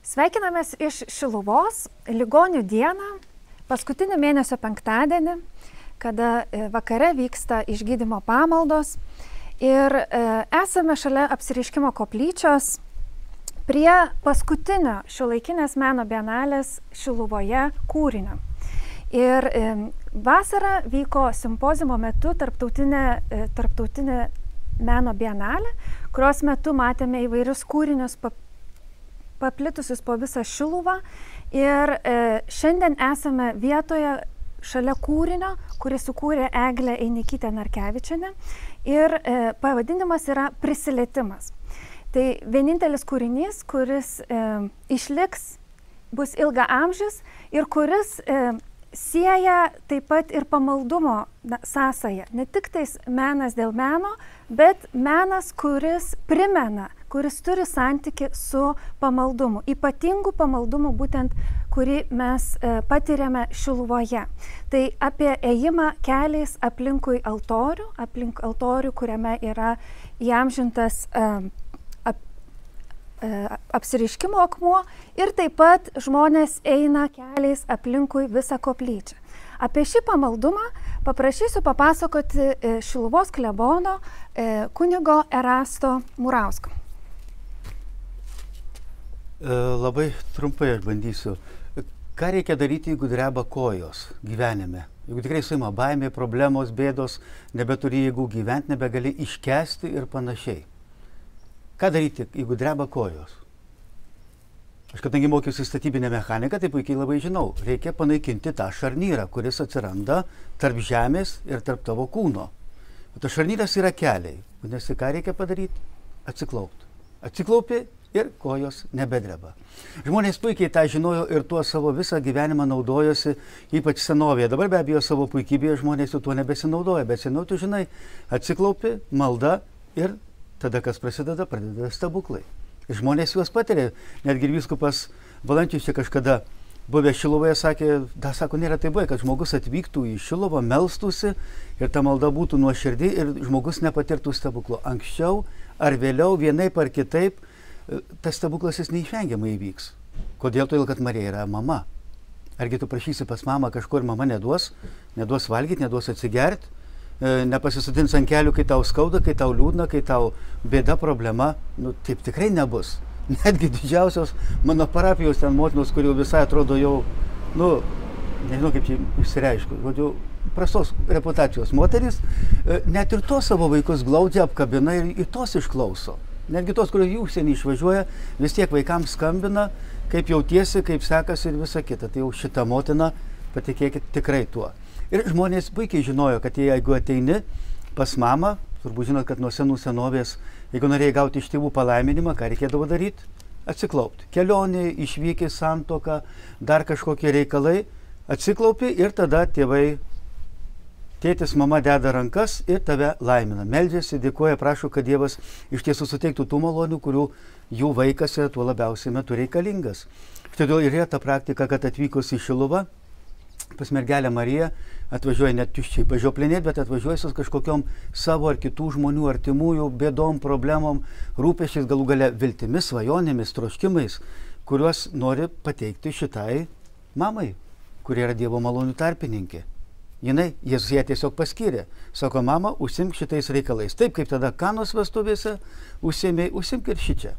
Sveikinamės iš Šiluvos ligonių dieną, paskutinį mėnesio penktadienį, kada vakare vyksta išgydymo pamaldos. Ir esame šalia Apsireiškimo koplyčios prie paskutinio Šiuolaikinės meno bienalės Šiluvoje kūrinio. Ir vasarą vyko simpoziumo metu tarptautinė meno bienalė, kurios metu matėme įvairius kūrinius paplitusius po visą Šiluvą. Ir šiandien esame vietoje šalia kūrinio, kurį sukūrė Eglė Einikytė Narkevičienė. Ir pavadinimas yra Prisilietimas. Tai vienintelis kūrinys, kuris išliks, bus ilgaamžis ir kuris sieja taip pat ir pamaldumo sąsają. Ne tik tais menas dėl meno, bet menas, kuris primena, kuris turi santykį su pamaldumu. Ypatingų pamaldumų būtent, kurį mes patiriame Šiluvoje. Tai apie ėjimą keliais aplinkui altorių, aplink altorių, kuriame yra įamžintas Apsireiškimo akmuo, ir taip pat žmonės eina keliais aplinkui visą koplyčią. Apie šį pamaldumą paprašysiu papasakoti Šiluvos klebono kunigo Erasto Murausko. Labai trumpai aš bandysiu. Ką reikia daryti, jeigu dreba kojos gyvenime? Jeigu tikrai suima baimė, problemos, bėdos, nebeturi jėgų gyventi, nebegali iškęsti ir panašiai. Ką daryti, jeigu dreba kojos? Aš kadangi mokiausi statybinę mechaniką, tai puikiai labai žinau. Reikia panaikinti tą šarnyrą, kuris atsiranda tarp žemės ir tarp tavo kūno. O tas šarnyras yra keliai. Vadinasi, ką reikia padaryti? Atsiklaupti. Atsiklaupi ir kojos nebedreba. Žmonės puikiai tą žinojo ir tuo savo visą gyvenimą naudojosi, ypač senovėje. Dabar be abejo savo puikybėje žmonės jau tuo nebesinaudoja, bet seniau tu žinai, atsiklaupi, malda ir tada, kas prasideda stebuklai. Ir žmonės juos patiria. Netgi vyskupas Valančius čia kažkada buvęs Šiluvoje sako, nėra tai buvę, kad žmogus atvyktų į Šiluvą, melstųsi ir ta malda būtų nuoširdi ir žmogus nepatirtų stebuklo. Anksčiau ar vėliau, vienaip ar kitaip, tas stebuklas jis neišvengiamai įvyks. Kodėl? Todėl, kad Marija yra mama. Argi tu prašysi pas mamą kažkur ir mama neduos valgyti, neduos atsigerti, nepasisodins ant kelių, kai tau skauda, kai tau liūdna, kai tau bėda, problema, taip tikrai nebus. Netgi didžiausios mano parapijos ten motinos, kurių visai atrodo jau, nežinau kaip čia išsireiškiu, žodžiu, prastos reputacijos moterys, net ir tos savo vaikus glaudžiai apkabina ir tos išklauso. Netgi tos, kurios į užsienį išvažiuoja, vis tiek vaikams skambina, kaip jautiesi, kaip sekasi ir visa kita. Tai jau šita motina, patikėkit, tikrai tuo. Ir žmonės puikiai žinojo, kad jeigu ateini pas mamą, turbūt žinot, kad nuo senų senovės, jeigu norėjai gauti iš tėvų palaiminimą, ką reikėdavo daryti? Atsiklaupti. Kelionė, išvyki, santuoka, dar kažkokie reikalai, atsiklaupi ir tada tėtis, mama deda rankas ir tave laimina. Meldžiasi, dėkoja, prašo, kad Dievas iš tiesų suteiktų tų malonių, kurių jų vaikas yra tuo labiausiai metu reikalingas. Todėl ir yra ta praktika, kad atvykus į Šiluvą, pas mergelę Mariją atvažiuoja net tuščiai pažioplinėti, bet atvažiuoja su kažkokiom savo ar kitų žmonių, artimųjų, bėdom, problemom, rūpesčiais, galų gale viltimis, svajonėmis, troškimais, kuriuos nori pateikti šitai mamai, kuri yra Dievo malonių tarpininkė. Jėzus ją tiesiog paskyrė. Sako, mama, užsimk šitais reikalais. Taip kaip tada Kanos vestuvėse užsimk ir šičia.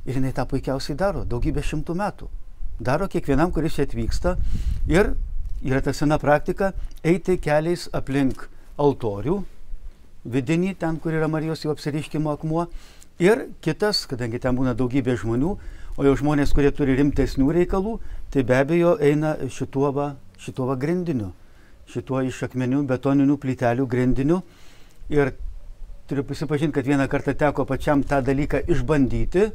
Ir jinai tą puikiausiai daro, daugybę šimtų metų. Daro kiekvienam, kuris čia atvyksta. Ir yra ta sena praktika eiti keliais aplink altorių, vidinį, ten, kur yra Marijos jau Apsireiškimo akmuo. Ir kitas, kadangi ten būna daugybė žmonių, o jau žmonės, kurie turi rimtesnių reikalų, tai be abejo eina šituo grindiniu, šituo iš akmenių, betoninių plytelių grindiniu. Ir turiu prisipažinti, kad vieną kartą teko pačiam tą dalyką išbandyti.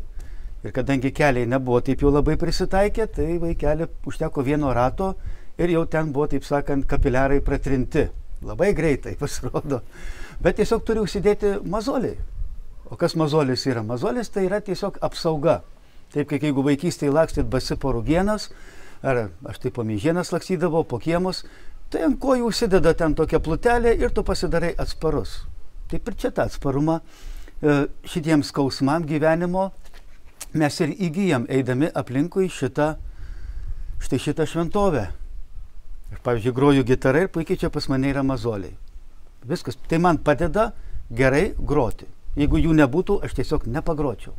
Ir kadangi keliai nebuvo taip jau labai prisitaikę, tai vaikelį užteko vieno rato ir jau ten buvo, taip sakant, kapiliarai pratrinti. Labai greitai pasirodo. Bet tiesiog turi užsidėti mazolį. O kas mazolis yra? Mazolis tai yra tiesiog apsauga. Taip, kaip jeigu vaikystėje lakstyt basi po rugienas, ar aš taip po mėžienas lakstydavau, po kiemus, tai ant kojų užsideda ten tokia plutelė ir tu pasidarai atsparus. Taip ir čia tą atsparumą šitiems skausmam gyvenimo mes ir įgyjam, eidami aplinkui šitą šventovę. Ir, pavyzdžiui, groju gitarą ir puikiai čia pas mane yra mazoliai. Viskas. Tai man padeda gerai groti. Jeigu jų nebūtų, aš tiesiog nepagročiau.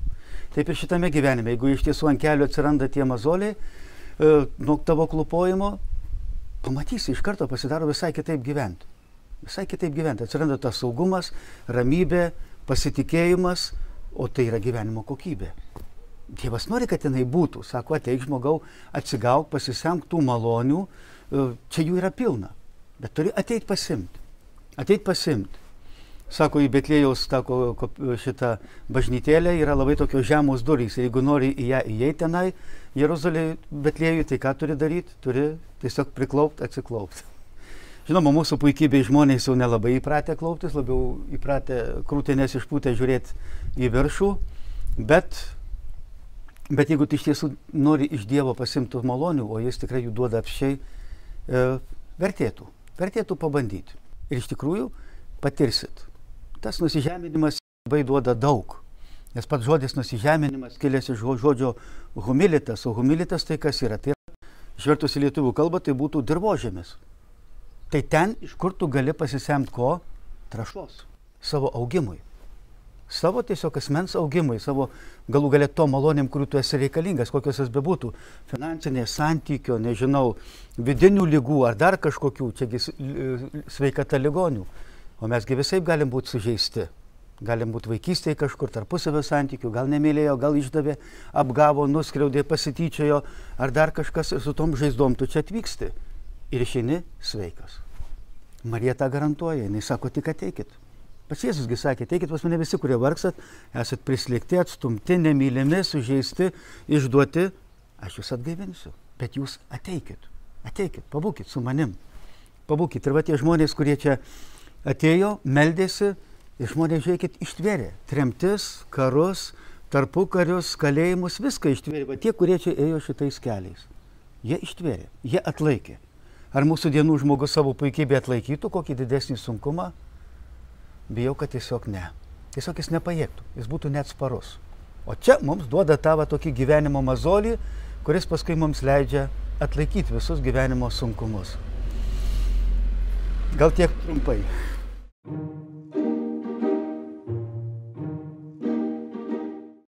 Taip ir šitame gyvenime. Jeigu iš tiesų ant kelio atsiranda tie mazoliai, nuo tavo klupojimo, pamatysi, iš karto pasidaro visai kitaip gyventi. Visai kitaip gyventi. Atsiranda tas saugumas, ramybė, pasitikėjimas, o tai yra gyvenimo kokybė. Dievas nori, kad jinai būtų. Sako, ateik žmogau, atsigauk, pasisemk tų malonių, čia jų yra pilna. Bet turi ateit pasimti. Ateit pasimti. Sako, į Betlėjaus šitą bažnytėlę yra labai tokios žemos durys. Jeigu nori į ją įeiti tenai, Jeruzalėje, Betlėjui, tai ką turi daryti? Turi tiesiog priklaupti, atsiklaupti. Žinoma, mūsų puikybei žmonės jau nelabai įpratę klauptis, labiau įpratę krūtinės išpūtę žiūrėti į viršų. Bet jeigu tu iš tiesų nori iš Dievo pasimtų malonių, o jis tikrai jų duoda apsčiai, vertėtų pabandyti. Ir iš tikrųjų patirsit. Tas nusižeminimas labai duoda daug. Nes pats žodis nusižeminimas kilęs iš žodžio humilitas. O humilitas tai kas yra? Tai yra, išvertus į lietuvių kalbą, tai būtų dirvožemis. Tai ten, iš kur tu gali pasisemti ko? Trąšos. Savo augimui. Savo tiesiog asmens augimui. Savo galų galia to malonėm, kurių tu esi reikalingas, kokios jas bebūtų. Finansinės, santykio, nežinau, vidinių ligų ar dar kažkokių. Čiagi sveikata ligonių. O mesgi visai galim būti sužeisti. Galim būti vaikystėje kažkur tarpusavio santykių, gal nemylėjo, gal išdavė, apgavo, nuskriaudė, pasityčiojo, ar dar kažkas su tom žaizdom tu čia atvyksti. Ir išeini sveikas. Marija tą garantuoja, jinai sako, tik ateikit. Pats Jėzusgi sakė, ateikit pas mane visi, kurie vargstat, esat prislėgti, atstumti, nemylimi, sužeisti, išduoti, aš jūs atgaivinsiu. Bet jūs ateikit, pabūkit su manim. Pabūkit. Ir va tie žmonės, kurie čia atėjo, meldėsi, ir žmonės, žiūrėkit, ištvėrė. Tremtis, karus, tarpukarius, kalėjimus, viską ištvėrė. Va tie, kurie čia ėjo šitais keliais. Jie ištvėrė, jie atlaikė. Ar mūsų dienų žmogus savo puikybę atlaikytų kokį didesnį sunkumą? Bijau, kad tiesiog ne. Tiesiog jis nepajėgtų, jis būtų neatsparus. O čia mums duoda tą tokį gyvenimo mazolį, kuris paskui mums leidžia atlaikyti visus gyvenimo sunkumus. Gal tiek trumpai.